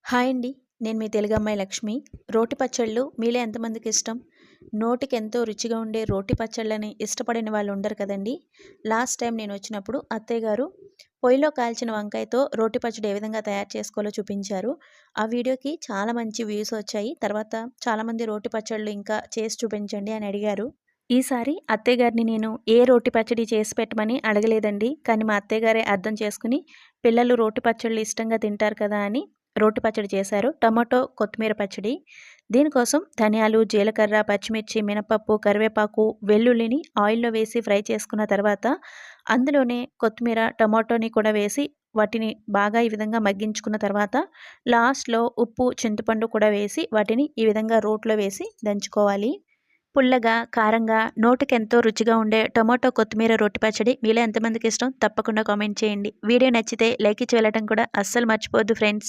Hi అండి. నేను మీ తెలుగమ్మాయి లక్ష్మి. రోటి పచ్చళ్ళు మీలో ఎంతమందికి ఇష్టం? నోటికి ఎంతో రుచిగా ఉండే రోటి పచ్చళ్ళని ఇష్టపడని వాళ్ళు ఉండరు కదండీ! లాస్ట్ టైం నేనొచ్చినప్పుడు అత్తయ్య గారు పొయ్యిలో కాల్చిన వంకాయతో రోటి పచ్చడి ఏ విధంగా తయారు చేసుకోవాలో చూపించారు. ఆ వీడియోకి చాలా మంచి వ్యూస్ వచ్చాయి. తర్వాత చాలామంది రోటి పచ్చళ్ళు ఇంకా చేసి చూపించండి అని అడిగారు. ఈసారి అత్తయ్య గారిని నేను ఏ రోటి పచ్చడి చేసి పెట్టమని అడగలేదండి. కానీ మా అత్తయ్య గారే అర్థం చేసుకుని పిల్లలు రోటి పచ్చళ్ళు ఇష్టంగా తింటారు కదా అని రోటి పచ్చడి చేశారు. టమాటో, కొత్తిమీర పచ్చడి. దీనికోసం ధనియాలు, జీలకర్ర, పచ్చిమిర్చి, మినపప్పు, కరివేపాకు, వెల్లుల్లిని ఆయిల్‌లో వేసి ఫ్రై చేసుకున్న తర్వాత అందులోనే కొత్తిమీర, టమాటోని కూడా వేసి వాటిని బాగా ఈ విధంగా మగ్గించుకున్న తర్వాత లాస్ట్‌లో ఉప్పు, చింతపండు కూడా వేసి వాటిని ఈ విధంగా రోట్లో వేసి దంచుకోవాలి. పుల్లగా, కారంగా, నోటికెంతో రుచిగా ఉండే టొమాటో కొత్తిమీర రోటి పచ్చడి మీలో ఎంతమందికి ఇష్టం? తప్పకుండా కామెంట్ చేయండి. వీడియో నచ్చితే లైక్ ఇచ్చి వెళ్ళటం కూడా అస్సలు మర్చిపోవద్దు ఫ్రెండ్స్.